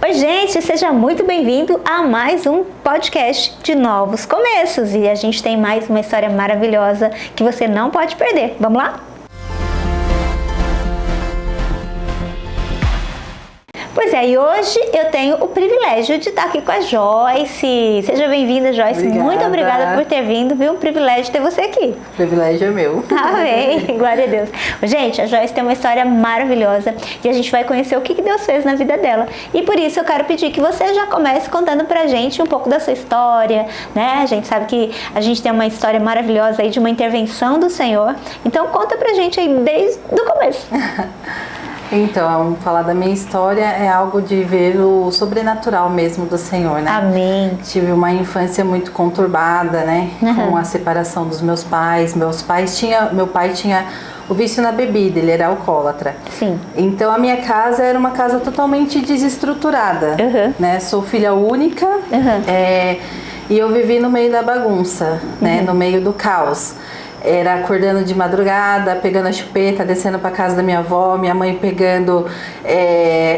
Oi, gente, seja muito bem-vindo a mais um podcast de novos começos. E a gente tem mais uma história maravilhosa que você não pode perder. Vamos lá? Pois é, e hoje eu tenho o privilégio de estar aqui com a Joyce. Seja bem-vinda, Joyce. Obrigada. Muito obrigada por ter vindo, viu? Um privilégio ter você aqui. O privilégio é meu. Amém. Glória a Deus. Gente, a Joyce tem uma história maravilhosa e a gente vai conhecer o que Deus fez na vida dela. E por isso eu quero pedir que você já comece contando pra gente um pouco da sua história, né? A gente sabe que a gente tem uma história maravilhosa aí de uma intervenção do Senhor. Então conta pra gente aí desde o começo. Então, falar da minha história é algo de ver o sobrenatural mesmo do Senhor, né? Amém. Tive uma infância muito conturbada, né? Com a separação dos meus pais. Meu pai tinha o vício na bebida, ele era alcoólatra. Sim. Então a minha casa era uma casa totalmente desestruturada, né? Sou filha única, e eu vivi no meio da bagunça, né? No meio do caos. Era acordando de madrugada, pegando a chupeta, descendo para casa da minha avó, minha mãe pegando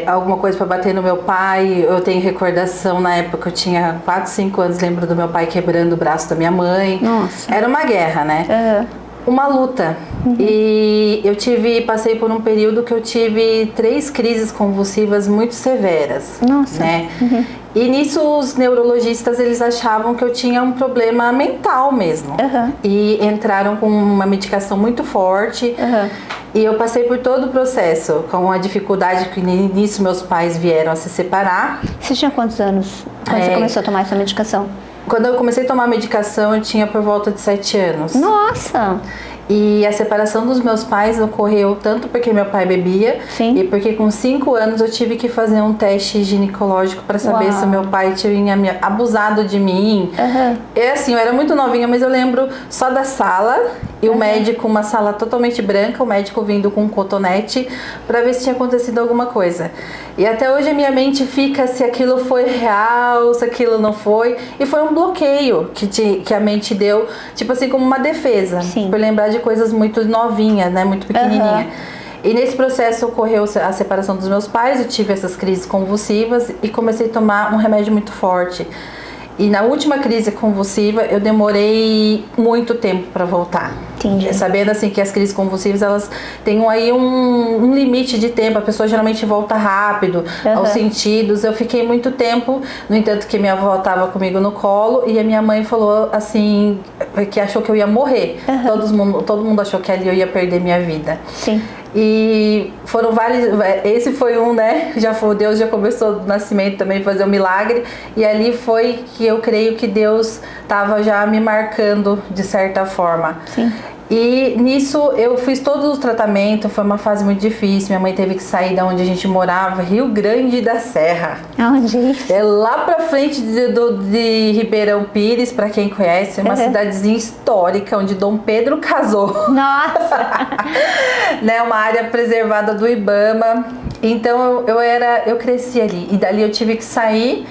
alguma coisa para bater no meu pai. Eu tenho recordação, na época eu tinha 4, 5 anos, lembro do meu pai quebrando o braço da minha mãe. Nossa. Era uma guerra, né? Uma luta. E eu passei por um período que eu tive 3 crises convulsivas muito severas. Nossa. Né? E nisso os neurologistas, eles achavam que eu tinha um problema mental mesmo. E entraram com uma medicação muito forte. E eu passei por todo o processo, com a dificuldade que nisso meus pais vieram a se separar. Você tinha quantos anos quando você começou a tomar essa medicação? Quando eu comecei a tomar a medicação, eu tinha por volta de 7 anos. Nossa! E a separação dos meus pais ocorreu tanto porque meu pai bebia, Sim. e porque com 5 anos eu tive que fazer um teste ginecológico para saber se meu pai tinha abusado de mim. É assim, eu era muito novinha, mas eu lembro só da sala e o médico, uma sala totalmente branca, o médico vindo com um cotonete para ver se tinha acontecido alguma coisa. E até hoje a minha mente fica se aquilo foi real, se aquilo não foi. E foi um bloqueio que a mente deu, tipo assim, como uma defesa. Sim. Por lembrar de coisas muito novinhas, né? Muito pequenininha. E nesse processo ocorreu a separação dos meus pais, eu tive essas crises convulsivas e comecei a tomar um remédio muito forte. E na última crise convulsiva eu demorei muito tempo para voltar. Entendi. Sabendo assim que as crises convulsivas, elas têm aí um limite de tempo, a pessoa geralmente volta rápido aos sentidos. Eu fiquei muito tempo, no entanto que minha avó estava comigo no colo e a minha mãe falou assim, que achou que eu ia morrer. Todo mundo achou que ali eu ia perder minha vida. Sim. E foram vários, esse foi um, né? Deus já começou do nascimento também a fazer um milagre, e ali foi que eu creio que Deus estava já me marcando de certa forma. Sim. E nisso eu fiz todo o tratamento, foi uma fase muito difícil. Minha mãe teve que sair da onde a gente morava, Rio Grande da Serra. Onde? É lá pra frente de Ribeirão Pires, pra quem conhece, uma cidadezinha histórica onde Dom Pedro casou. Nossa! Né, uma área preservada do Ibama. Então eu cresci ali. E dali eu tive que sair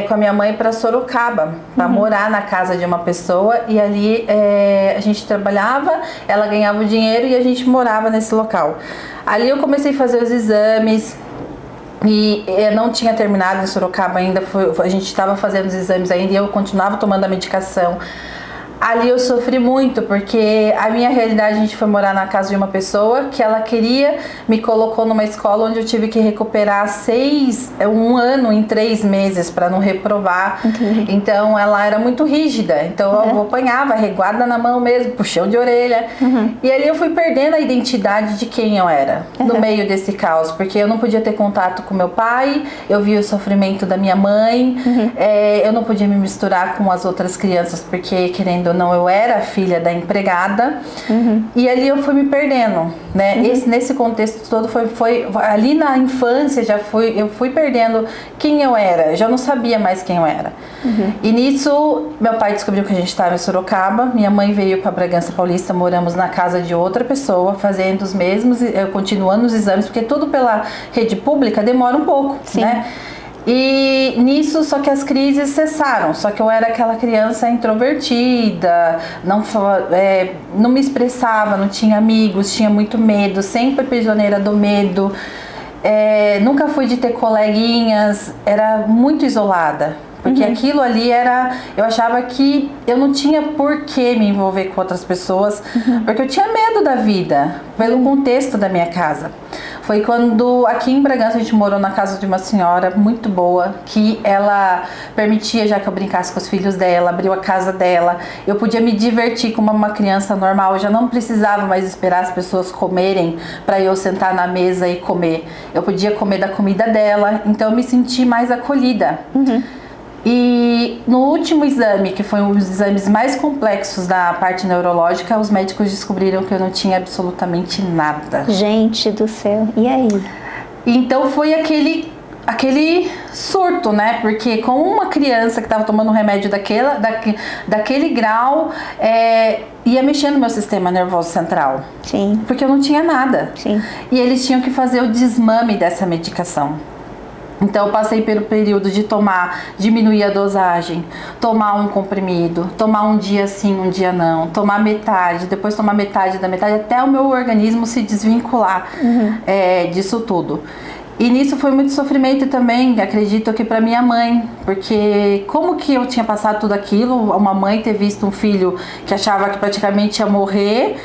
com a minha mãe para Sorocaba, para morar na casa de uma pessoa, e ali a gente trabalhava, ela ganhava o dinheiro e a gente morava nesse local. Ali eu comecei a fazer os exames e eu não tinha terminado em Sorocaba ainda, a gente estava fazendo os exames ainda e eu continuava tomando a medicação. Ali eu sofri muito, porque a minha realidade, a gente foi morar na casa de uma pessoa que ela me colocou numa escola onde eu tive que recuperar um ano em 3 meses para não reprovar. Então ela era muito rígida, então eu apanhava, reguada na mão mesmo, puxão de orelha. E ali eu fui perdendo a identidade de quem eu era, no meio desse caos, porque eu não podia ter contato com meu pai, eu via o sofrimento da minha mãe, eu não podia me misturar com as outras crianças, porque querendo ou não, eu era filha da empregada, e ali eu fui me perdendo, né? Nesse contexto todo foi ali na infância eu fui perdendo quem eu era, eu já não sabia mais quem eu era. E nisso meu pai descobriu que a gente estava em Sorocaba, minha mãe veio para Bragança Paulista, moramos na casa de outra pessoa, fazendo os mesmos, continuando os exames, porque tudo pela rede pública demora um pouco, né? E nisso, só que as crises cessaram, só que eu era aquela criança introvertida, não me expressava, não tinha amigos, tinha muito medo, sempre prisioneira do medo. nunca fui de ter coleguinhas, era muito isolada. Porque aquilo ali eu achava que eu não tinha por que me envolver com outras pessoas, porque eu tinha medo da vida, pelo contexto da minha casa. Foi quando aqui em Bragança a gente morou na casa de uma senhora muito boa, que ela permitia já que eu brincasse com os filhos dela, abriu a casa dela, eu podia me divertir como uma criança normal, eu já não precisava mais esperar as pessoas comerem para eu sentar na mesa e comer. Eu podia comer da comida dela, então eu me senti mais acolhida. E no último exame, que foi um dos exames mais complexos da parte neurológica, os médicos descobriram que eu não tinha absolutamente nada. Gente do céu, e aí? Então foi aquele surto, né? Porque com uma criança que estava tomando um remédio daquele grau, ia mexer no meu sistema nervoso central. Sim. Porque eu não tinha nada. Sim. E eles tinham que fazer o desmame dessa medicação. Então eu passei pelo período de diminuir a dosagem, tomar um comprimido, tomar um dia sim, um dia não, tomar metade, depois tomar metade da metade, até o meu organismo se desvincular disso tudo. E nisso foi muito sofrimento também, acredito que para minha mãe, porque como que eu tinha passado tudo aquilo, uma mãe ter visto um filho que achava que praticamente ia morrer,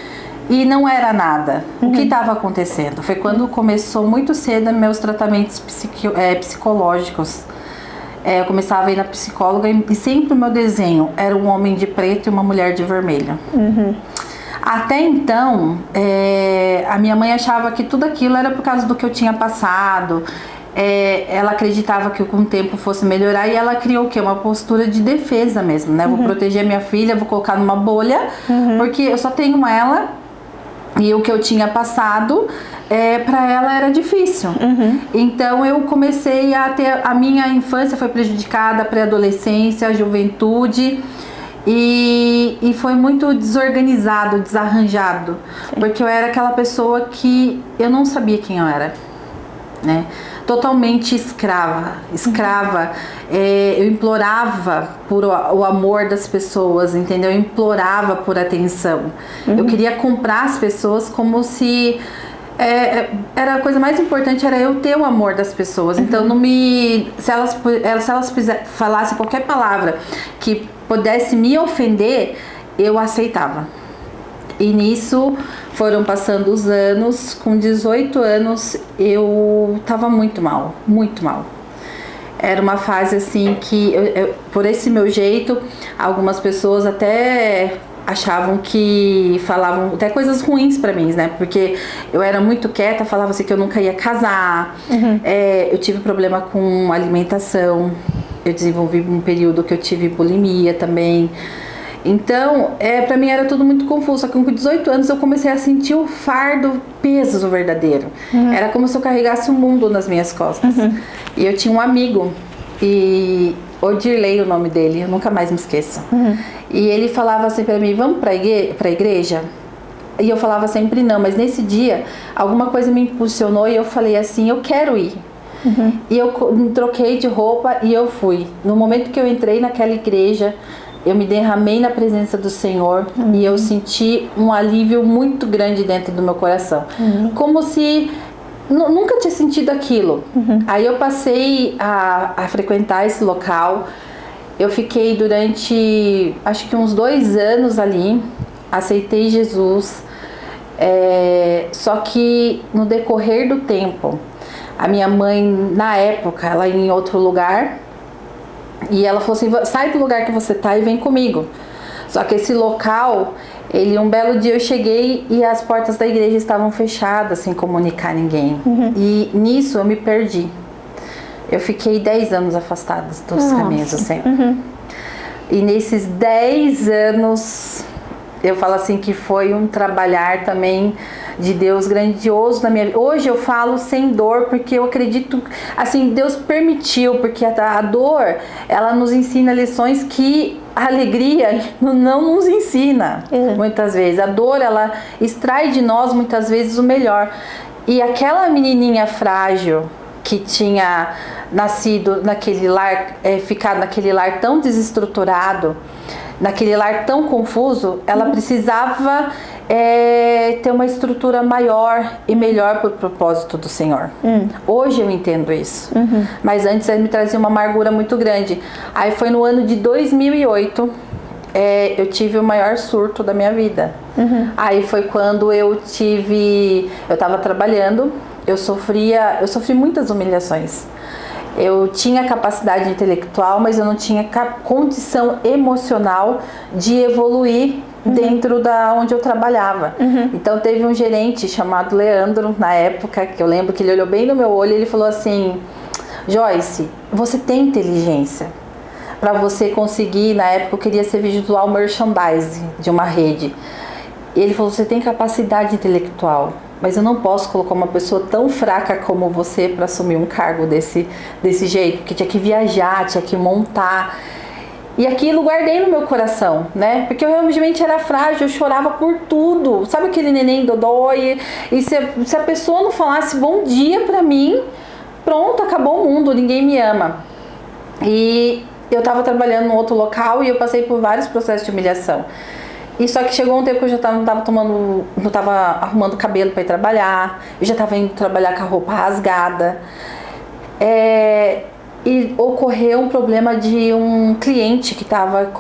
e não era nada. O que estava acontecendo? Foi quando começou muito cedo meus tratamentos psicológicos. Eu começava a ir na psicóloga e sempre o meu desenho era um homem de preto e uma mulher de vermelho. Até então, a minha mãe achava que tudo aquilo era por causa do que eu tinha passado. Ela acreditava que com o tempo fosse melhorar e ela criou o quê? Uma postura de defesa mesmo, né? Vou proteger minha filha, vou colocar numa bolha, porque eu só tenho ela. E o que eu tinha passado, para ela era difícil. Então eu comecei a ter... A minha infância foi prejudicada, a pré-adolescência, a juventude. E foi muito desorganizado, desarranjado. Sim. Porque eu era aquela pessoa que eu não sabia quem eu era, né? Totalmente escrava. Eu implorava por o amor das pessoas, entendeu? Eu implorava por atenção. Eu queria comprar as pessoas como se... era a coisa mais importante, era eu ter o amor das pessoas. Então se elas falassem qualquer palavra que pudesse me ofender, eu aceitava. E nisso foram passando os anos. Com 18 anos eu tava muito mal, muito mal. Era uma fase assim que, por esse meu jeito, algumas pessoas até achavam que falavam até coisas ruins pra mim, né? Porque eu era muito quieta, falava assim que eu nunca ia casar. Eu tive problema com alimentação. Eu desenvolvi um período que eu tive bulimia também. Então, pra mim era tudo muito confuso. Só que com 18 anos eu comecei a sentir o fardo, peso verdadeiro. Era como se eu carregasse o mundo nas minhas costas. E eu tinha um amigo, e Odirley, o nome dele, eu nunca mais me esqueço. E ele falava assim pra mim, vamos pra igreja? E eu falava sempre não, mas nesse dia alguma coisa me impulsionou e eu falei assim, eu quero ir. E eu troquei de roupa e eu fui. No momento que eu entrei naquela igreja, eu me derramei na presença do Senhor e eu senti um alívio muito grande dentro do meu coração. Como se nunca tinha sentido aquilo. Aí eu passei a frequentar esse local. Eu fiquei durante, acho que uns 2 anos ali. Aceitei Jesus. Só que no decorrer do tempo, a minha mãe, na época, ela ia em outro lugar. E ela falou assim, sai do lugar que você tá e vem comigo. Só que esse local, um belo dia eu cheguei e as portas da igreja estavam fechadas, sem comunicar ninguém. E nisso eu me perdi. Eu fiquei 10 anos afastada dos caminhos do Senhor. E nesses 10 anos, eu falo assim que foi um trabalhar também de Deus grandioso na minha vida. Hoje eu falo sem dor, porque eu acredito, assim, Deus permitiu, porque a dor, ela nos ensina lições que a alegria não nos ensina, muitas vezes. A dor, ela extrai de nós, muitas vezes, o melhor. E aquela menininha frágil, que tinha nascido naquele lar, ficado naquele lar tão desestruturado, naquele lar tão confuso, ela precisava ter uma estrutura maior e melhor para o propósito do Senhor. Hoje eu entendo isso, mas antes ele me trazia uma amargura muito grande. Aí foi no ano de 2008, eu tive o maior surto da minha vida. Aí foi quando eu estava trabalhando, eu sofri muitas humilhações. Eu tinha capacidade intelectual, mas eu não tinha condição emocional de evoluir dentro da onde eu trabalhava. Então teve um gerente chamado Leandro, na época, que eu lembro que ele olhou bem no meu olho e ele falou assim: Joyce, você tem inteligência para você conseguir, na época eu queria ser visual merchandising de uma rede. E ele falou: você tem capacidade intelectual, mas eu não posso colocar uma pessoa tão fraca como você para assumir um cargo desse jeito, porque tinha que viajar, tinha que montar. E aquilo guardei no meu coração, né? Porque eu realmente era frágil, eu chorava por tudo. Sabe aquele neném dodói? E se a pessoa não falasse bom dia pra mim, pronto, acabou o mundo, ninguém me ama. E eu tava trabalhando num outro local e eu passei por vários processos de humilhação. E só que chegou um tempo que eu já não tava arrumando cabelo para ir trabalhar, eu já tava indo trabalhar com a roupa rasgada. E ocorreu um problema de um cliente que estava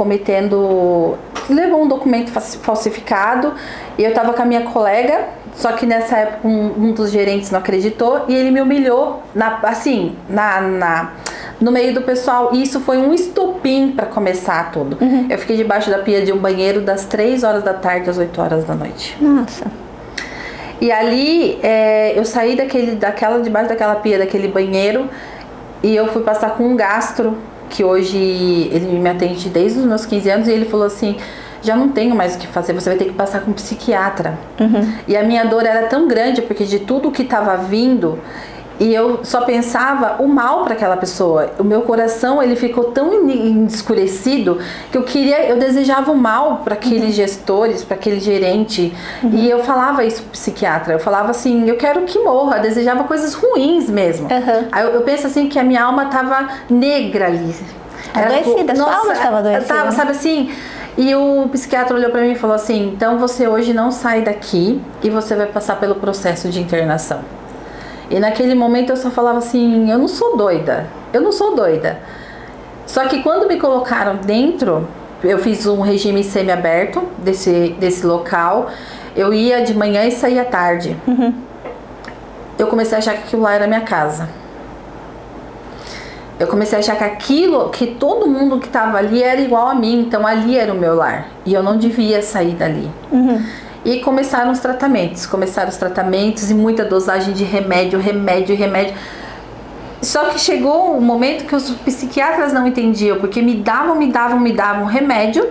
levou um documento falsificado, e eu estava com a minha colega, só que nessa época um dos gerentes não acreditou e ele me humilhou no meio do pessoal, e isso foi um estopim para começar tudo. Eu fiquei debaixo da pia de um banheiro das 3 horas da tarde às 8 horas da noite. Nossa. E ali eu saí debaixo daquela pia, daquele banheiro, e eu fui passar com um gastro, que hoje ele me atende desde os meus 15 anos, e ele falou assim: já não tenho mais o que fazer, você vai ter que passar com um psiquiatra. E a minha dor era tão grande, porque de tudo que estava vindo, e eu só pensava o mal para aquela pessoa. O meu coração, ele ficou tão escurecido que eu desejava o mal para aqueles gestores, para aquele gerente. E eu falava isso pro psiquiatra. Eu falava assim: eu quero que morra. Eu desejava coisas ruins mesmo. Aí eu penso assim que a minha alma tava negra ali. Adoecida, sua alma estava adoecida. Tava, sabe assim? E o psiquiatra olhou para mim e falou assim: então você hoje não sai daqui e você vai passar pelo processo de internação. E naquele momento eu só falava assim: eu não sou doida. Só que quando me colocaram dentro, eu fiz um regime semi-aberto desse local. Eu ia de manhã e saía à tarde. Eu comecei a achar que aquilo lá era minha casa. Eu comecei a achar que todo mundo que estava ali era igual a mim. Então ali era o meu lar. E eu não devia sair dali. E começaram os tratamentos e muita dosagem de remédio. Só que chegou um momento que os psiquiatras não entendiam, porque me davam remédio.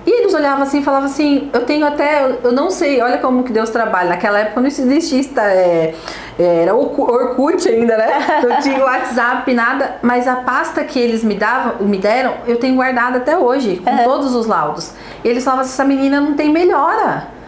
E eles olhavam assim e falavam assim: eu não sei, olha como que Deus trabalha. Naquela época não existia, era Orkut ainda, né? Não tinha WhatsApp, nada. Mas a pasta que eles me deram, eu tenho guardado até hoje, com todos os laudos. E eles falavam assim: essa menina não tem melhora.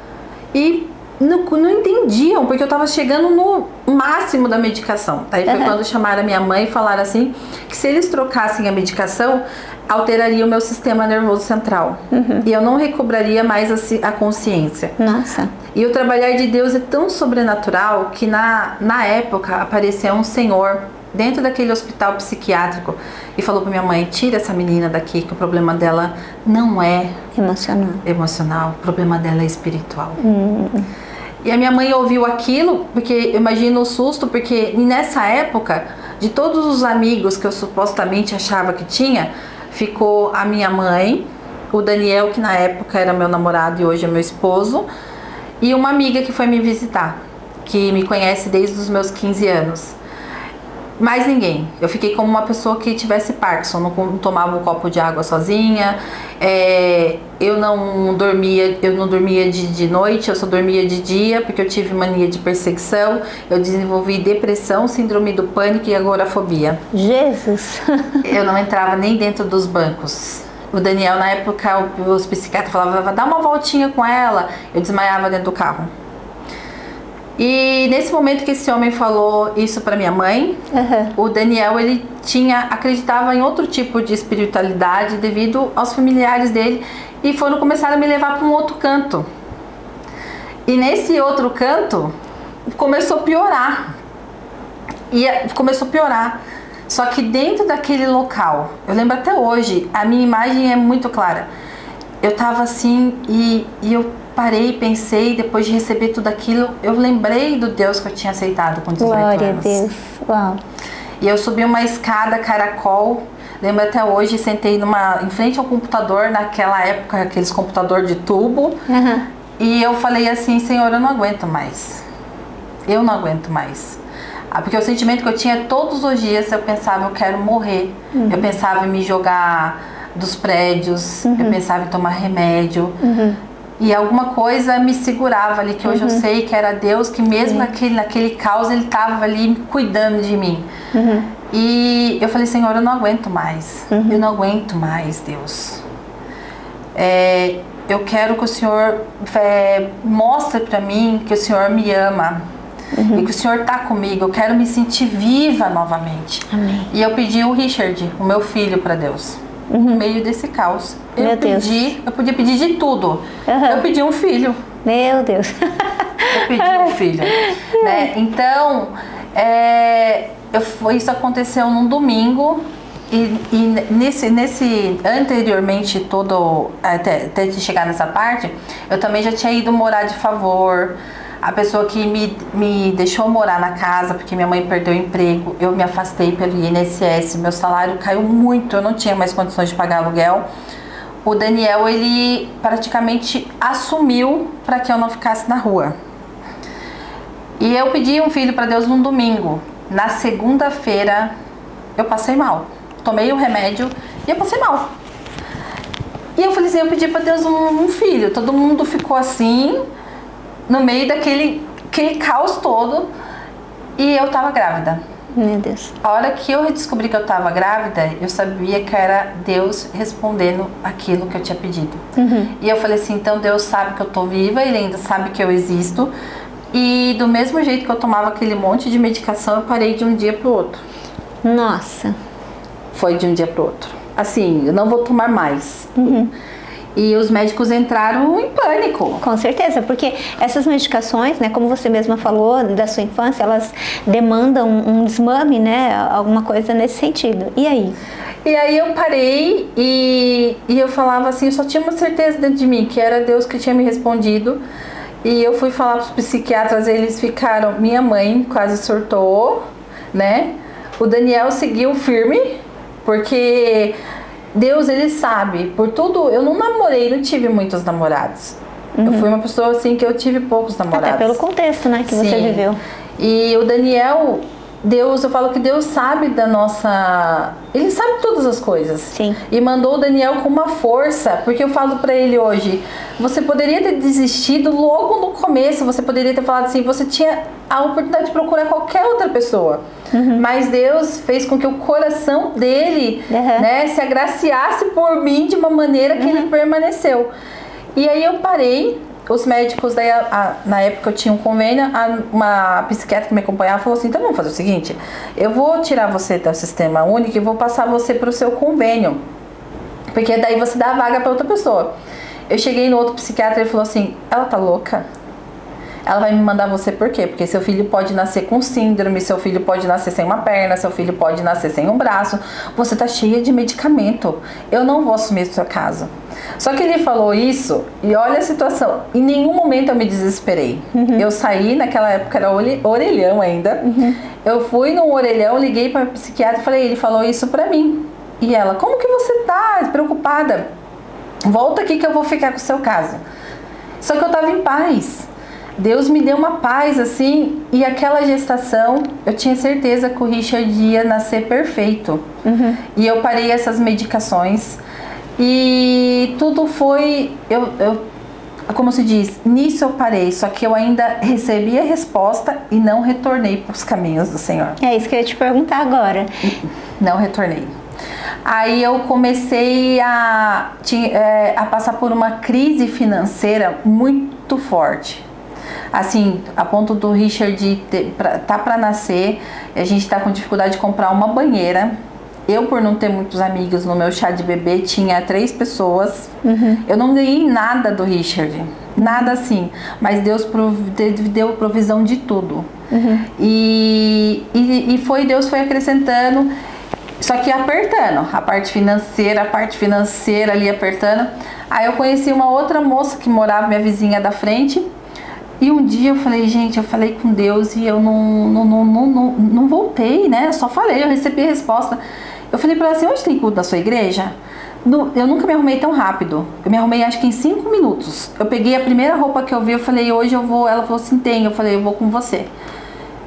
E não entendiam, porque eu tava chegando no máximo da medicação. Aí foi quando chamaram a minha mãe e falaram assim, que se eles trocassem a medicação, alteraria o meu sistema nervoso central. E eu não recobraria mais a consciência. Nossa. E o trabalhar de Deus é tão sobrenatural que na época apareceu um senhor dentro daquele hospital psiquiátrico e falou pra minha mãe: tira essa menina daqui, que o problema dela não é emocional, o problema dela é espiritual. E a minha mãe ouviu aquilo, porque eu imagino o susto, porque nessa época, de todos os amigos que eu supostamente achava que tinha, ficou a minha mãe, o Daniel, que na época era meu namorado e hoje é meu esposo, e uma amiga que foi me visitar, que me conhece desde os meus 15 anos. Mais ninguém. Eu fiquei como uma pessoa que tivesse Parkinson, não tomava um copo de água sozinha, eu não dormia de noite, eu só dormia de dia, porque eu tive mania de perseguição, eu desenvolvi depressão, síndrome do pânico e agorafobia. Jesus! Eu não entrava nem dentro dos bancos. O Daniel, na época, os psiquiatras falavam: dá uma voltinha com ela. Eu desmaiava dentro do carro. E nesse momento que esse homem falou isso para minha mãe, o Daniel, ele acreditava em outro tipo de espiritualidade devido aos familiares dele, e começaram a me levar para um outro canto. E nesse outro canto, começou a piorar. Começou a piorar. Só que dentro daquele local, eu lembro até hoje, a minha imagem é muito clara. Eu tava assim e eu parei e pensei, depois de receber tudo aquilo, eu lembrei do Deus que eu tinha aceitado com 18 anos. Glória a Deus. Uau. E eu subi uma escada caracol, lembro até hoje, sentei em frente ao computador, naquela época, aqueles computador de tubo. Uhum. E eu falei assim, Senhor, eu não aguento mais. Eu não aguento mais. Porque o sentimento que eu tinha todos os dias, eu pensava, eu quero morrer. Uhum. Eu pensava em me jogar dos prédios, eu pensava em tomar remédio. E alguma coisa me segurava ali, que hoje eu sei que era Deus, que mesmo naquele caos, Ele estava ali cuidando de mim. E eu falei, Senhor, eu não aguento mais. Eu não aguento mais, Deus. Eu quero que o Senhor mostre para mim que o Senhor me ama. E que o Senhor está comigo. Eu quero me sentir viva novamente. Amém. E eu pedi o Richard, o meu filho, para Deus. No meio desse caos. Eu podia pedir de tudo. Eu pedi um filho. Meu Deus. Eu pedi um filho. Né? Então, isso aconteceu num domingo. E anteriormente, até chegar nessa parte, eu também já tinha ido morar de favor. A pessoa que me deixou morar na casa, porque minha mãe perdeu o emprego, eu me afastei pelo INSS, meu salário caiu muito, eu não tinha mais condições de pagar aluguel. O Daniel, ele praticamente assumiu para que eu não ficasse na rua. E eu pedi um filho para Deus num domingo. Na segunda-feira, eu passei mal. Tomei o remédio e eu passei mal. E eu falei assim, eu pedi para Deus um filho. Todo mundo ficou assim, no meio daquele caos todo, e eu tava grávida. Meu Deus. A hora que eu descobri que eu tava grávida, eu sabia que era Deus respondendo aquilo que eu tinha pedido. E eu falei assim, então Deus sabe que eu tô viva, Ele ainda sabe que eu existo. E do mesmo jeito que eu tomava aquele monte de medicação, eu parei de um dia pro outro. Nossa. Foi de um dia pro outro. Assim, eu não vou tomar mais. E os médicos entraram em pânico. Com certeza, porque essas medicações, né, como você mesma falou, da sua infância, elas demandam um desmame, né, alguma coisa nesse sentido. E aí? E aí eu parei e eu falava assim, eu só tinha uma certeza dentro de mim, que era Deus que tinha me respondido. E eu fui falar para os psiquiatras, eles ficaram... Minha mãe quase surtou, né? O Daniel seguiu firme, porque... Deus, Ele sabe, por tudo, eu não namorei, não tive muitos namorados. Eu fui uma pessoa assim que eu tive poucos namorados. Até pelo contexto, né, que você viveu. E o Daniel, Deus, eu falo que Deus sabe da nossa... Ele sabe todas as coisas. Sim. E mandou o Daniel com uma força, porque eu falo pra ele hoje, você poderia ter desistido logo no começo, você poderia ter falado assim, você tinha a oportunidade de procurar qualquer outra pessoa. Mas Deus fez com que o coração dele, né, se agraciasse por mim de uma maneira que ele permaneceu. E aí eu parei, os médicos, daí na época eu tinha um convênio, uma psiquiatra que me acompanhava falou assim, então vamos fazer o seguinte, eu vou tirar você do sistema único e vou passar você para o seu convênio, porque daí você dá a vaga para outra pessoa. Eu cheguei no outro psiquiatra e ele falou assim, ela tá louca? Ela vai me mandar você por quê? Porque seu filho pode nascer com síndrome, seu filho pode nascer sem uma perna, seu filho pode nascer sem um braço. Você tá cheia de medicamento. Eu não vou assumir o seu caso. Só que ele falou isso e olha a situação. Em nenhum momento eu me desesperei. Eu saí, naquela época era orelhão ainda. Eu fui num orelhão, liguei para a psiquiatra e falei, ele falou isso pra mim. E ela, como que você tá preocupada? Volta aqui que eu vou ficar com o seu caso. Só que eu tava em paz. Deus me deu uma paz assim, e aquela gestação, eu tinha certeza que o Richard ia nascer perfeito. E eu parei essas medicações e tudo foi, como se diz, nisso eu parei, só que eu ainda recebi a resposta e não retornei para os caminhos do Senhor. É isso que eu ia te perguntar agora. Não retornei. Aí eu comecei a passar por uma crise financeira muito forte. Assim, a ponto do Richard tá para nascer, a gente tá com dificuldade de comprar uma banheira. Eu, por não ter muitos amigos no meu chá de bebê, tinha 3 pessoas. Eu não ganhei nada do Richard. Nada assim. Mas Deus deu provisão de tudo. E Deus foi acrescentando, só que apertando a parte financeira ali apertando. Aí eu conheci uma outra moça que morava, minha vizinha da frente. E um dia eu falei, gente, eu falei com Deus e eu não voltei, né? Eu só falei, eu recebi a resposta. Eu falei pra ela assim, onde tem culto da sua igreja? Eu nunca me arrumei tão rápido. Eu me arrumei acho que em 5 minutos. Eu peguei a primeira roupa que eu vi, eu falei, hoje eu vou. Ela falou assim, tem. Eu falei, eu vou com você.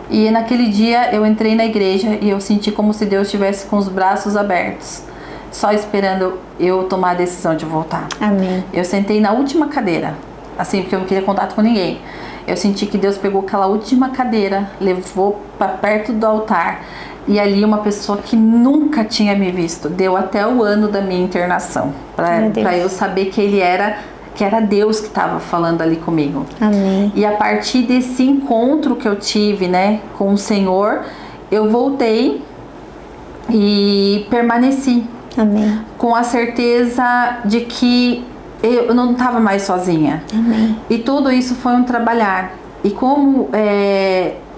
E naquele dia eu entrei na igreja e eu senti como se Deus estivesse com os braços abertos, só esperando eu tomar a decisão de voltar. Amém. Eu sentei na última cadeira, assim, porque eu não queria contato com ninguém. Eu senti que Deus pegou aquela última cadeira, levou para perto do altar. E ali uma pessoa que nunca tinha me visto, deu até o ano da minha internação, para eu saber que era Deus que estava falando ali comigo. Amém. E a partir desse encontro que eu tive, né, com o Senhor, eu voltei e permaneci. Amém. Com a certeza de que eu não estava mais sozinha. Amém. E tudo isso foi um trabalhar. E como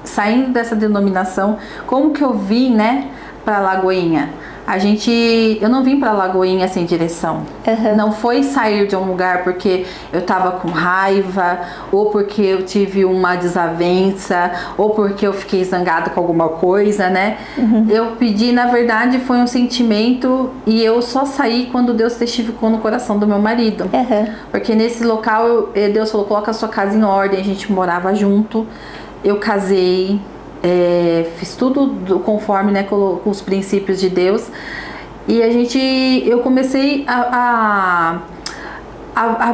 saindo dessa denominação, como que eu vim, né, para Lagoinha? Eu não vim para Lagoinha sem direção. Não foi sair de um lugar porque eu tava com raiva, ou porque eu tive uma desavença, ou porque eu fiquei zangada com alguma coisa, né? Eu pedi, na verdade, foi um sentimento, e eu só saí quando Deus testificou no coração do meu marido. Porque nesse local, Deus falou, coloca a sua casa em ordem, a gente morava junto, eu casei, fiz tudo conforme, né, com os princípios de Deus. E eu comecei a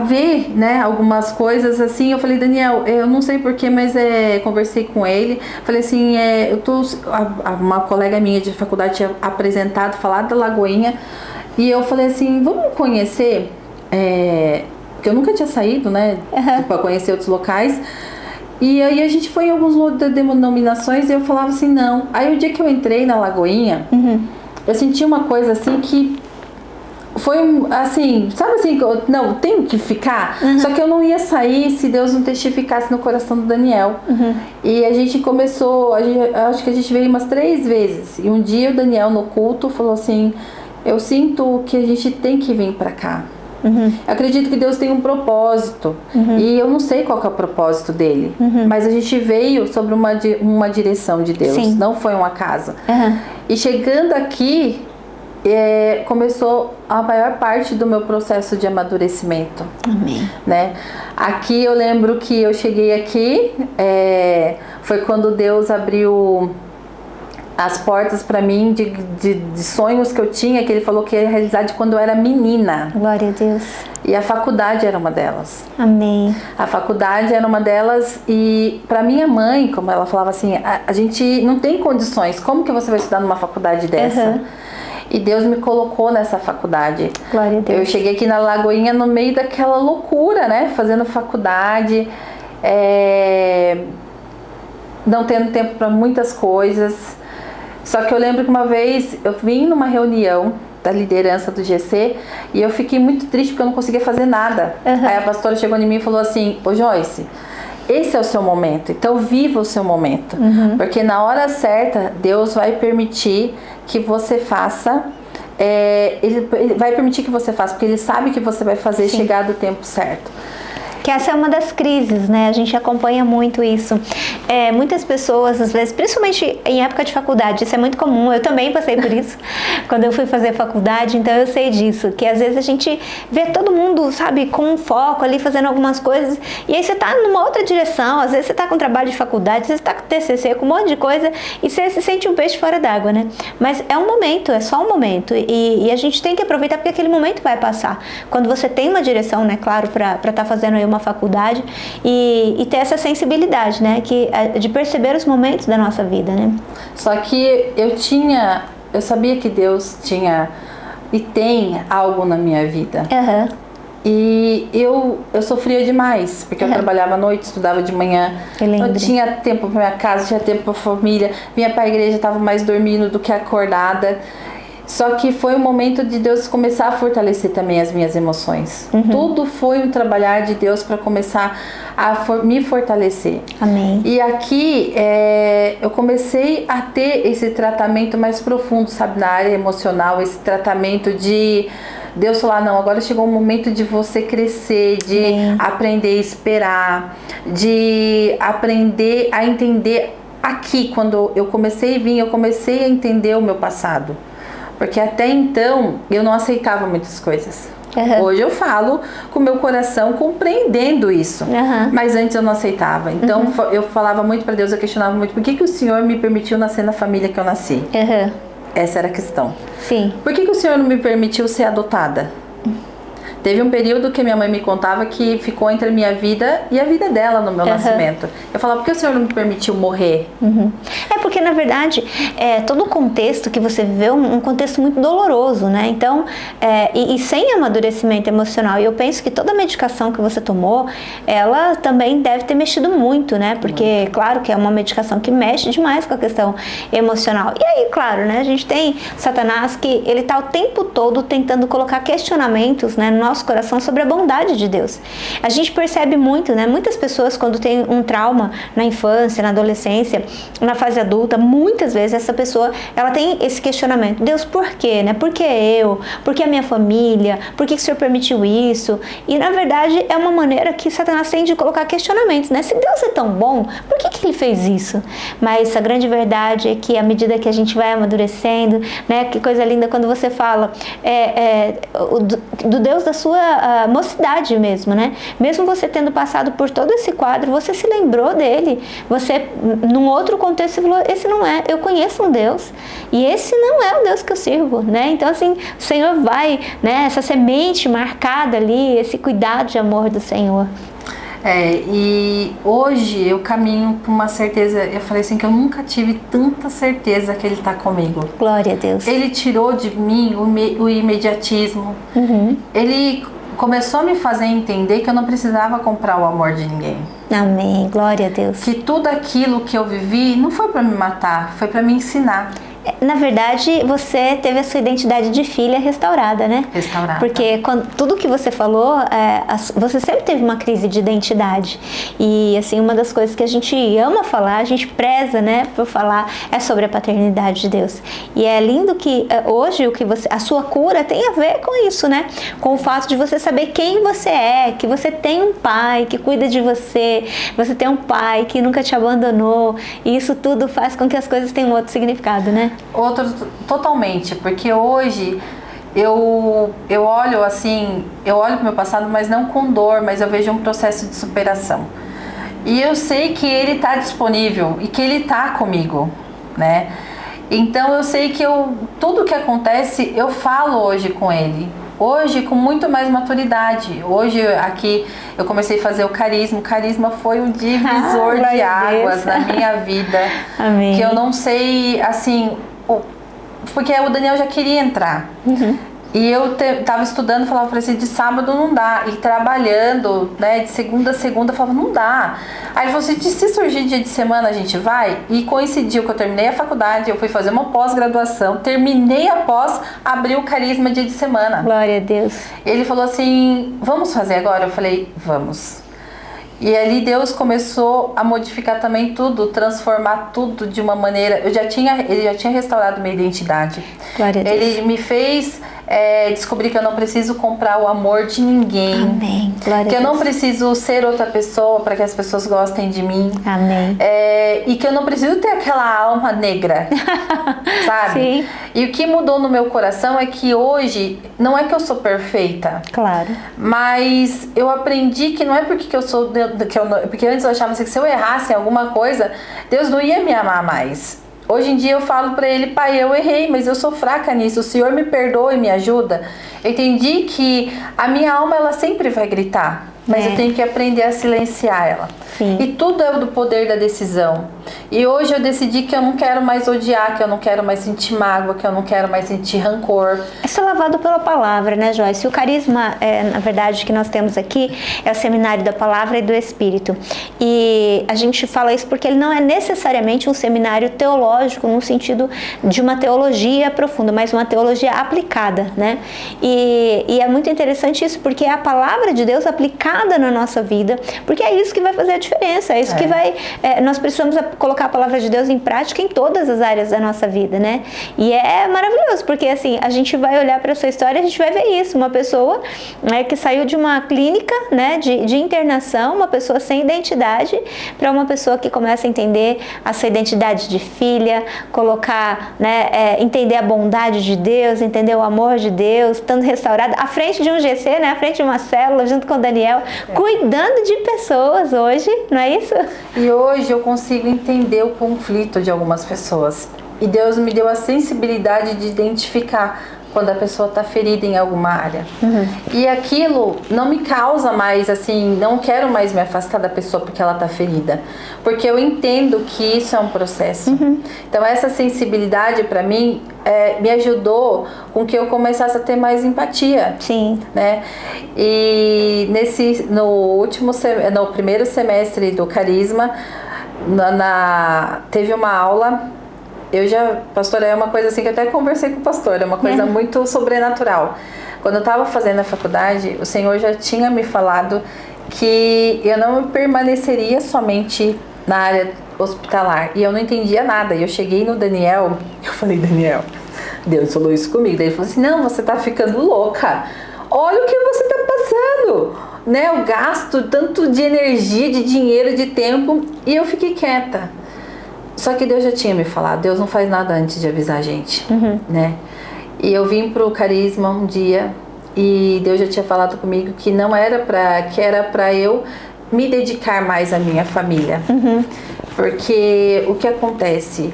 ver, né, algumas coisas assim. Eu falei, Daniel, eu não sei porquê, mas conversei com ele. Falei assim, uma colega minha de faculdade tinha falado da Lagoinha. E eu falei assim, vamos conhecer? Porque eu nunca tinha saído, né, para conhecer outros locais. E aí a gente foi em algumas denominações e eu falava assim, não. Aí o dia que eu entrei na Lagoinha, eu senti uma coisa assim que foi assim, sabe assim, não, tenho que ficar. Só que eu não ia sair se Deus não testificasse no coração do Daniel. E a gente começou, acho que a gente veio umas 3 vezes. E um dia o Daniel no culto falou assim, eu sinto que a gente tem que vir pra cá. Eu acredito que Deus tem um propósito. E eu não sei qual que é o propósito dele. Mas a gente veio sobre uma direção de Deus. Sim. Não foi um acaso. E chegando aqui, começou a maior parte do meu processo de amadurecimento. Amém. Né? Aqui eu lembro que eu cheguei aqui, foi quando Deus abriu as portas para mim de sonhos que eu tinha, que ele falou que ia realizar de quando eu era menina. Glória a Deus. E a faculdade era uma delas. Amém. A faculdade era uma delas, e para minha mãe, como ela falava assim, a gente não tem condições, como que você vai estudar numa faculdade dessa? E Deus me colocou nessa faculdade. Glória a Deus. Eu cheguei aqui na Lagoinha no meio daquela loucura, né? Fazendo faculdade, não tendo tempo para muitas coisas. Só que eu lembro que uma vez eu vim numa reunião da liderança do GC e eu fiquei muito triste porque eu não conseguia fazer nada. Aí a pastora chegou em mim e falou assim, ô Joyce, esse é o seu momento, então viva o seu momento. Porque na hora certa, Deus vai permitir que você faça, Ele vai permitir que você faça, porque Ele sabe que você vai fazer chegar do tempo certo. Que essa é uma das crises, né? A gente acompanha muito isso. Muitas pessoas, às vezes, principalmente em época de faculdade, isso é muito comum, eu também passei por isso quando eu fui fazer faculdade, então eu sei disso, que às vezes a gente vê todo mundo, sabe, com um foco ali, fazendo algumas coisas, e aí você tá numa outra direção, às vezes você tá com trabalho de faculdade, às vezes você tá com TCC, com um monte de coisa, e você se sente um peixe fora d'água, né? Mas é um momento, é só um momento, e a gente tem que aproveitar porque aquele momento vai passar. Quando você tem uma direção, né, claro, pra tá fazendo aí uma faculdade e ter essa sensibilidade, né, de perceber os momentos da nossa vida, né? Só que eu sabia que Deus tinha e tem algo na minha vida. E eu sofria demais, porque eu trabalhava à noite, estudava de manhã, eu tinha tempo para minha casa, tinha tempo para a família, vinha para a igreja, estava mais dormindo do que acordada. Só que foi um momento de Deus começar a fortalecer também as minhas emoções. Tudo foi um trabalhar de Deus para começar a me fortalecer. Amém. E aqui eu comecei a ter esse tratamento mais profundo, sabe, na área emocional, esse tratamento de Deus falar, não, agora chegou o momento de você crescer, de aprender a esperar, de aprender a entender. Aqui, quando eu comecei a vir, eu comecei a entender o meu passado. Porque até então, eu não aceitava muitas coisas. Hoje eu falo com o meu coração compreendendo isso. Mas antes eu não aceitava. Então, eu falava muito para Deus, eu questionava muito, por que o Senhor me permitiu nascer na família que eu nasci? Essa era a questão. Sim. Por que o Senhor não me permitiu ser adotada? Teve um período que minha mãe me contava que ficou entre a minha vida e a vida dela no meu nascimento. Eu falava, por que o Senhor não me permitiu morrer? É porque, na verdade, todo o contexto que você viveu, um contexto muito doloroso, né? Então, e sem amadurecimento emocional. E eu penso que toda a medicação que você tomou, ela também deve ter mexido muito, né? Porque, claro que é uma medicação que mexe demais com a questão emocional. E aí, claro, né? A gente tem Satanás que ele tá o tempo todo tentando colocar questionamentos, né, no nosso coração sobre a bondade de Deus. A gente percebe muito, né? Muitas pessoas, quando tem um trauma na infância, na adolescência, na fase adulta, muitas vezes essa pessoa, ela tem esse questionamento. Deus, por quê, né? Por que eu? Por que a minha família? Por que o Senhor permitiu isso? E, na verdade, é uma maneira que Satanás tem de colocar questionamentos, né? Se Deus é tão bom, por que ele fez isso? Mas a grande verdade é que, à medida que a gente vai amadurecendo, né? Que coisa linda quando você fala do Deus da sua mocidade mesmo, né? Mesmo você tendo passado por todo esse quadro, você se lembrou dele. Você, num outro contexto, falou, esse não é, eu conheço um Deus e esse não é o Deus que eu sirvo, né? Então, assim, o Senhor vai, né? Essa semente marcada ali, esse cuidado de amor do Senhor. E hoje eu caminho com uma certeza, eu falei assim, que eu nunca tive tanta certeza que Ele está comigo. Glória a Deus. Ele tirou de mim o imediatismo. Ele começou a me fazer entender que eu não precisava comprar o amor de ninguém. Amém, glória a Deus. Que tudo aquilo que eu vivi não foi para me matar, foi para me ensinar. Na verdade, você teve a sua identidade de filha restaurada, né? Restaurada. Porque tudo que você falou, você sempre teve uma crise de identidade. E, assim, uma das coisas que a gente ama falar, a gente preza, né, por falar, é sobre a paternidade de Deus. E é lindo que hoje a sua cura tem a ver com isso, né? Com o fato de você saber quem você é, que você tem um pai que cuida de você, você tem um pai que nunca te abandonou. E isso tudo faz com que as coisas tenham outro significado, né? Outro, totalmente, porque hoje eu olho assim, eu olho para o meu passado, mas não com dor, mas eu vejo um processo de superação. E eu sei que Ele está disponível e que Ele está comigo, né? Então eu sei que tudo que acontece, eu falo hoje com Ele. Hoje com muito mais maturidade. Hoje aqui eu comecei a fazer o carisma. O carisma foi um divisor de águas na minha vida. Amém. Que eu não sei, assim, porque o Daniel já queria entrar. E eu tava estudando, falava para ele, de sábado não dá. E trabalhando, né, de segunda a segunda, eu falava, não dá. Aí ele falou assim, se surgir dia de semana a gente vai. E coincidiu que eu terminei a faculdade, eu fui fazer uma pós-graduação, terminei a pós, abri o carisma dia de semana. Glória a Deus. Ele falou assim, vamos fazer agora? Eu falei, vamos. E ali Deus começou a modificar também tudo, transformar tudo de uma maneira... Ele já tinha restaurado minha identidade. Glória a Deus. Ele me fez descobrir que eu não preciso comprar o amor de ninguém. Amém. Glória a Deus. Que eu não preciso ser outra pessoa para que as pessoas gostem de mim. Amém. E que eu não preciso ter aquela alma negra, sabe? Sim. E o que mudou no meu coração é que hoje, não é que eu sou perfeita. Claro. Mas eu aprendi que não é porque eu sou... Porque antes eu achava assim, que se eu errasse em alguma coisa, Deus não ia me amar mais. Hoje em dia eu falo pra Ele, Pai, eu errei, mas eu sou fraca nisso, o Senhor me perdoa e me ajuda. Eu entendi que a minha alma, ela sempre vai gritar. mas eu tenho que aprender a silenciar ela. Sim. E tudo é do poder da decisão. E hoje eu decidi que eu não quero mais odiar, que eu não quero mais sentir mágoa, que eu não quero mais sentir rancor. Isso é lavado pela palavra, né, Joyce? O carisma, na verdade, que nós temos aqui é o seminário da palavra e do Espírito. E a gente fala isso porque ele não é necessariamente um seminário teológico no sentido de uma teologia profunda, mas uma teologia aplicada, né? E é muito interessante isso, porque é a palavra de Deus aplicada na nossa vida, porque é isso que vai fazer a diferença, é isso que vai... nós precisamos colocar a palavra de Deus em prática em todas as áreas da nossa vida, né? E é maravilhoso, porque assim, a gente vai olhar para a sua história e a gente vai ver isso, uma pessoa, né, que saiu de uma clínica, né, de internação, uma pessoa sem identidade, para uma pessoa que começa a entender a sua identidade de filha, colocar, né, entender a bondade de Deus, entender o amor de Deus, estando restaurada, à frente de um GC, né, à frente de uma célula, junto com o Daniel, cuidando de pessoas hoje, não é isso? E hoje eu consigo entender o conflito de algumas pessoas. E Deus me deu a sensibilidade de identificar quando a pessoa está ferida em alguma área. E aquilo não me causa mais, assim, não quero mais me afastar da pessoa porque ela está ferida. Porque eu entendo que isso é um processo. Então essa sensibilidade para mim me ajudou com que eu começasse a ter mais empatia. Sim. Né? E no primeiro semestre do Carisma, teve uma aula. Pastora, é uma coisa assim que eu até conversei com o pastor, é uma coisa muito sobrenatural. Quando eu estava fazendo a faculdade, o Senhor já tinha me falado que eu não permaneceria somente na área hospitalar. E eu não entendia nada. E eu cheguei no Daniel, eu falei, Daniel, Deus falou isso comigo. Daí ele falou assim, não, você está ficando louca. Olha o que você está passando. Né? Eu gasto tanto de energia, de dinheiro, de tempo. E eu fiquei quieta. Só que Deus já tinha me falado, Deus não faz nada antes de avisar a gente, né? E eu vim pro Carisma um dia e Deus já tinha falado comigo que não era que era para eu me dedicar mais à minha família. Porque o que acontece?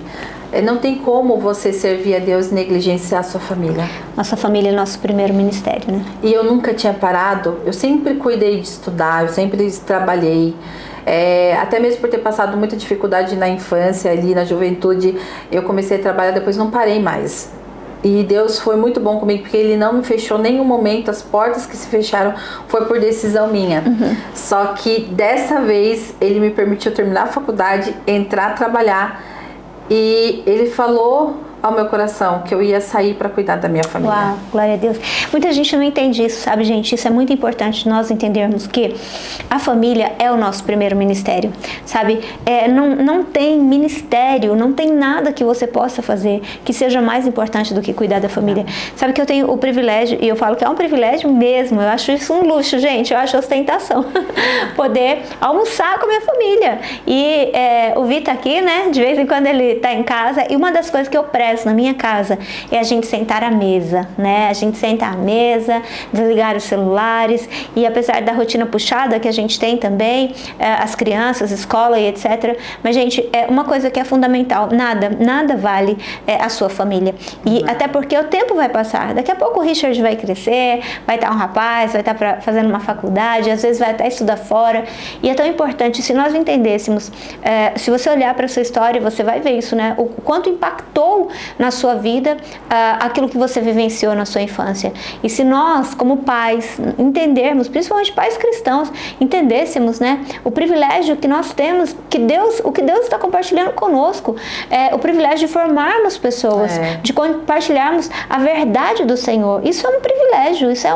Não tem como você servir a Deus e negligenciar a sua família. Nossa família é nosso primeiro ministério, né? E eu nunca tinha parado, eu sempre cuidei de estudar, eu sempre trabalhei. Até mesmo por ter passado muita dificuldade na infância, ali na juventude, eu comecei a trabalhar, depois não parei mais. E Deus foi muito bom comigo, porque Ele não me fechou em nenhum momento, as portas que se fecharam foi por decisão minha. Só que dessa vez Ele me permitiu terminar a faculdade, entrar a trabalhar, e Ele falou ao meu coração que eu ia sair para cuidar da minha família. Uau, glória a Deus. Muita gente não entende isso, sabe, gente? Isso é muito importante nós entendermos que a família é o nosso primeiro ministério, sabe? Não tem ministério, não tem nada que você possa fazer que seja mais importante do que cuidar da família. Sabe que eu tenho o privilégio, e eu falo que é um privilégio mesmo, eu acho isso um luxo, gente, eu acho ostentação, poder almoçar com a minha família. E o Vi tá aqui, né? De vez em quando ele tá em casa, e uma das coisas que eu prezo na minha casa é a gente sentar à mesa, né? A gente sentar à mesa, desligar os celulares, e apesar da rotina puxada que a gente tem também, as crianças, escola e etc. Mas, gente, é uma coisa que é fundamental, nada vale a sua família. E até porque o tempo vai passar. Daqui a pouco o Richard vai crescer, vai estar um rapaz, vai estar fazendo uma faculdade, às vezes vai até estudar fora. E é tão importante, se nós entendêssemos, se você olhar para a sua história, você vai ver isso, né? O quanto impactou na sua vida aquilo que você vivenciou na sua infância. E se nós, como pais, entendermos, principalmente pais cristãos, entendêssemos, né, o privilégio que nós temos, o que Deus está compartilhando conosco, o privilégio de formarmos pessoas, de compartilharmos a verdade do Senhor. Isso é um privilégio, isso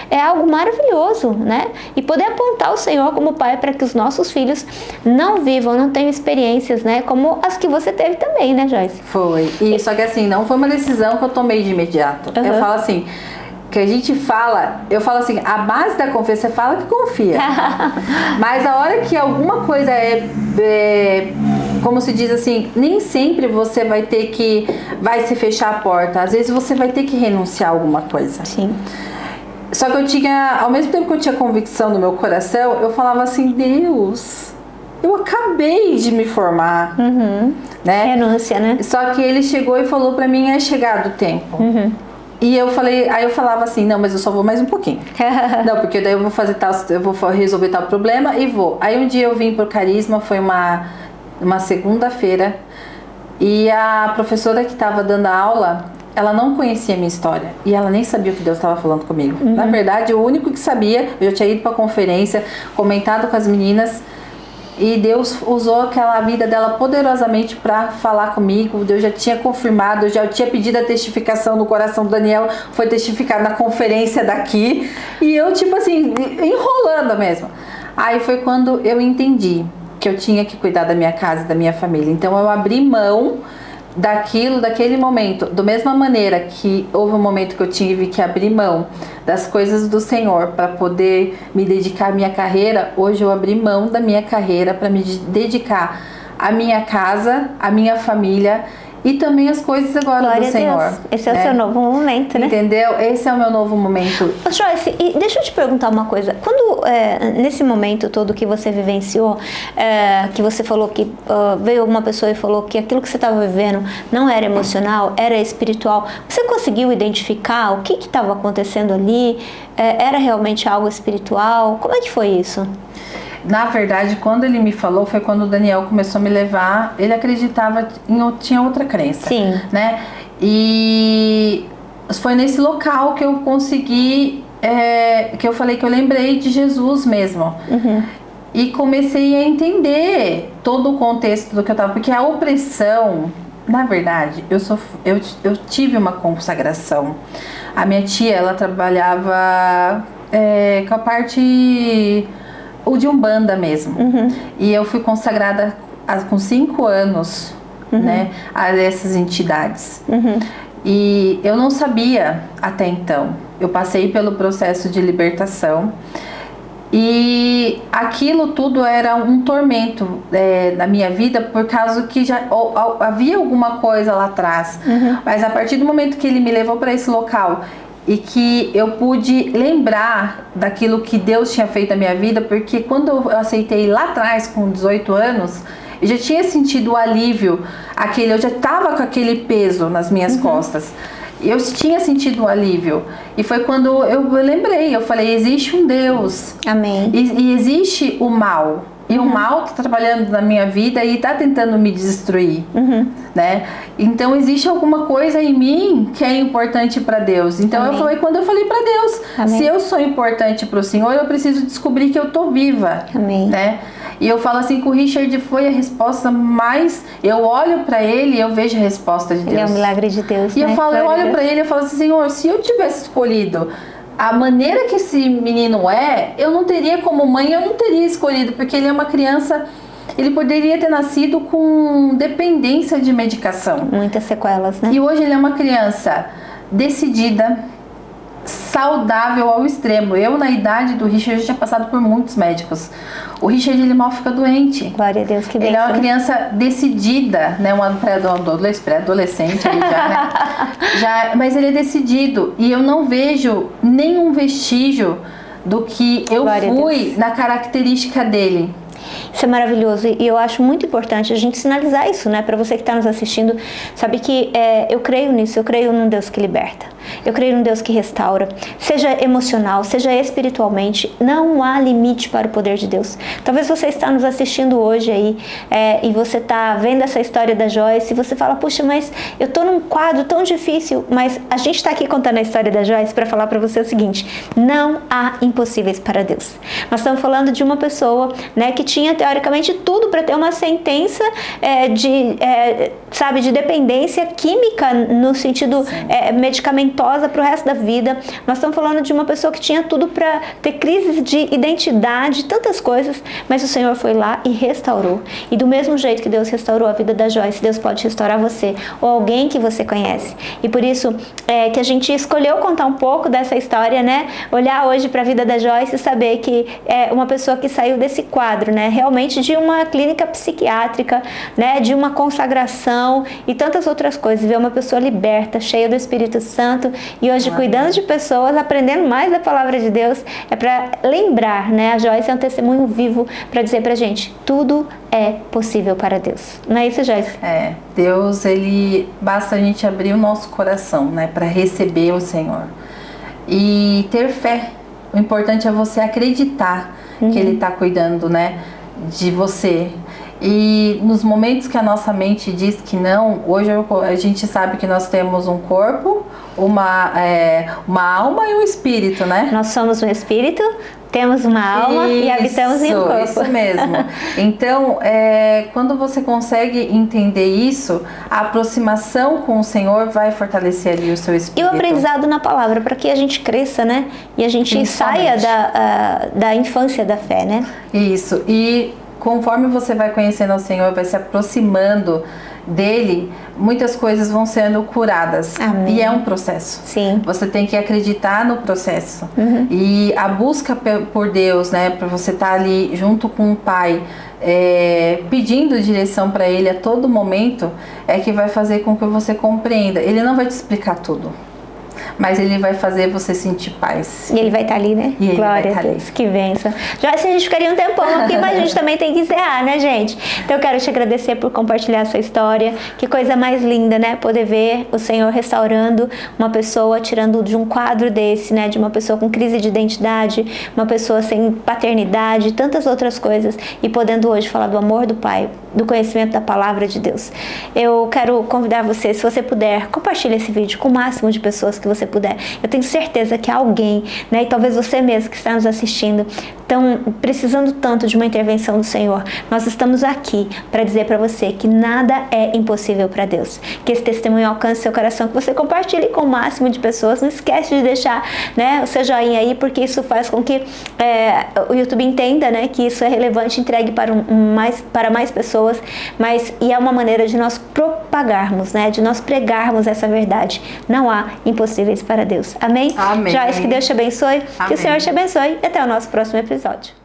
é algo maravilhoso, né? E poder apontar o Senhor como pai para que os nossos filhos não vivam, não tenham experiências, né, como as que você teve também, né, Joyce? Foi. E só que assim, não foi uma decisão que eu tomei de imediato. Eu falo assim, que a gente fala, eu falo assim, a base da confiança, você fala que confia. Mas a hora que alguma coisa como se diz assim, nem sempre você vai se fechar a porta. Às vezes você vai ter que renunciar a alguma coisa. Sim. Só que eu tinha, ao mesmo tempo que eu tinha convicção no meu coração, eu falava assim, Deus, eu acabei de me formar, né? Renúncia, né? Só que Ele chegou e falou pra mim, é chegado o tempo. E aí eu falava assim, não, mas eu só vou mais um pouquinho. Não, porque daí eu vou fazer tal, eu vou resolver tal problema e vou. Aí um dia eu vim pro Carisma, foi uma segunda-feira, e a professora que estava dando a aula, ela não conhecia a minha história e ela nem sabia o que Deus estava falando comigo. Na verdade, o único que sabia, eu já tinha ido para a conferência, comentado com as meninas, e Deus usou aquela vida dela poderosamente para falar comigo. Deus já tinha confirmado, eu já tinha pedido a testificação no coração do Daniel, foi testificado na conferência daqui, e eu tipo assim, enrolando mesmo. Aí foi quando eu entendi que eu tinha que cuidar da minha casa e da minha família. Então eu abri mão daquele momento, da mesma maneira que houve um momento que eu tive que abrir mão das coisas do Senhor para poder me dedicar à minha carreira. Hoje eu abri mão da minha carreira para me dedicar à minha casa, à minha família e também as coisas agora Glória do Senhor. Deus. Esse é o seu novo momento, né? Entendeu? Esse é o meu novo momento. Joyce, e deixa eu te perguntar uma coisa. Quando, nesse momento todo que você vivenciou, que você falou que veio alguma pessoa e falou que aquilo que você estava vivendo não era emocional, era espiritual, você conseguiu identificar o que estava acontecendo ali? Era realmente algo espiritual? Como é que foi isso? Na verdade, quando ele me falou, foi quando o Daniel começou a me levar. Ele acreditava, tinha outra crença. Sim. Né? E foi nesse local que eu consegui, que eu falei que eu lembrei de Jesus mesmo. E comecei a entender todo o contexto do que eu estava. Porque a opressão, na verdade, eu tive uma consagração. A minha tia, ela trabalhava com a parte... o de Umbanda mesmo. E eu fui consagrada com 5 anos, né, a essas entidades. E eu não sabia até então. Eu passei pelo processo de libertação e aquilo tudo era um tormento na minha vida, por causa que já havia alguma coisa lá atrás. Mas a partir do momento que ele me levou para esse local e que eu pude lembrar daquilo que Deus tinha feito na minha vida, porque quando eu aceitei lá atrás, com 18 anos, eu já tinha sentido o alívio, eu já estava com aquele peso nas minhas costas, eu tinha sentido o alívio, e foi quando eu lembrei, eu falei, existe um Deus. Amém. E existe o mal. E o mal está trabalhando na minha vida e está tentando me destruir, né? Então existe alguma coisa em mim que é importante para Deus. Então quando eu falei para Deus, Amém. Se eu sou importante para o Senhor, eu preciso descobrir que eu tô viva, Amém. né? E eu falo assim que o Richard foi a resposta mais... Eu olho para ele e eu vejo a resposta de Deus. Ele é um milagre de Deus, E né? eu olho para ele e falo assim, Senhor, se eu tivesse escolhido a maneira que esse menino eu não teria como mãe, eu não teria escolhido, porque ele é uma criança, ele poderia ter nascido com dependência de medicação. Muitas sequelas, né? E hoje ele é uma criança decidida, saudável ao extremo. Eu, na idade do Richard, já tinha passado por muitos médicos. O Richard, ele mal fica doente. Glória a Deus, que bem. Ele é uma criança decidida, né? Um pré-adolescente ali já, né? Mas ele é decidido. E eu não vejo nenhum vestígio do que eu fui na característica dele. Isso é maravilhoso e eu acho muito importante a gente sinalizar isso, né? Para você que está nos assistindo, sabe que eu creio nisso, eu creio num Deus que liberta, eu creio num Deus que restaura, seja emocional, seja espiritualmente, não há limite para o poder de Deus. Talvez você está nos assistindo hoje aí e você está vendo essa história da Joyce e você fala, puxa, mas eu estou num quadro tão difícil, mas a gente está aqui contando a história da Joyce para falar para você o seguinte, não há impossíveis para Deus. Nós estamos falando de uma pessoa, né, que tinha teoricamente tudo para ter uma sentença de dependência química no sentido medicamentosa para o resto da vida. Nós estamos falando de uma pessoa que tinha tudo para ter crises de identidade, tantas coisas, mas o Senhor foi lá e restaurou. E do mesmo jeito que Deus restaurou a vida da Joyce, Deus pode restaurar você ou alguém que você conhece. E por isso que a gente escolheu contar um pouco dessa história, né? Olhar hoje para a vida da Joyce e saber que é uma pessoa que saiu desse quadro, né? Realmente de uma clínica psiquiátrica, né? De uma consagração, unção e tantas outras coisas, ver uma pessoa liberta, cheia do Espírito Santo e hoje cuidando de pessoas, aprendendo mais da palavra de Deus, é para lembrar, né? A Joyce é um testemunho vivo para dizer pra gente, tudo é possível para Deus. Não é isso, Joyce? Deus, basta a gente abrir o nosso coração, né, para receber o Senhor e ter fé. O importante é você acreditar que Ele está cuidando, né, de você. E nos momentos que a nossa mente diz que não, hoje a gente sabe que nós temos um corpo, uma alma e um espírito, né? Nós somos um espírito, temos uma alma e habitamos em um corpo. Isso mesmo. Então, quando você consegue entender isso, a aproximação com o Senhor vai fortalecer ali o seu espírito. E o aprendizado na palavra, para que a gente cresça, né? E a gente saia da infância da fé, né? Isso. E conforme você vai conhecendo o Senhor, vai se aproximando dele, muitas coisas vão sendo curadas. Amém. E é um processo. Sim. Você tem que acreditar no processo. E a busca por Deus, né, para você estar ali junto com o Pai, pedindo direção para Ele a todo momento, é que vai fazer com que você compreenda. Ele não vai te explicar tudo, mas Ele vai fazer você sentir paz. E Ele vai estar ali, né? E Glória a Deus, que bênção. Joyce, a gente ficaria um tempão aqui, mas a gente também tem que encerrar, né, gente? Então eu quero te agradecer por compartilhar a sua história. Que coisa mais linda, né? Poder ver o Senhor restaurando uma pessoa, tirando de um quadro desse, né? De uma pessoa com crise de identidade, uma pessoa sem paternidade, tantas outras coisas. E podendo hoje falar do amor do Pai, do conhecimento da palavra de Deus. Eu quero convidar você, se você puder, compartilhe esse vídeo com o máximo de pessoas que você puder. Eu tenho certeza que alguém, né, e talvez você mesmo que está nos assistindo, estão precisando tanto de uma intervenção do Senhor. Nós estamos aqui para dizer para você que nada é impossível para Deus. Que esse testemunho alcance seu coração, que você compartilhe com o máximo de pessoas. Não esquece de deixar, né, o seu joinha aí, porque isso faz com que o YouTube entenda, né, que isso é relevante, entregue para mais pessoas, e é uma maneira de nós propagarmos, né, de nós pregarmos essa verdade. Não há impossíveis para Deus. Amém? Amém. Joyce, que Deus te abençoe, Amém. que o Senhor te abençoe e até o nosso próximo episódio.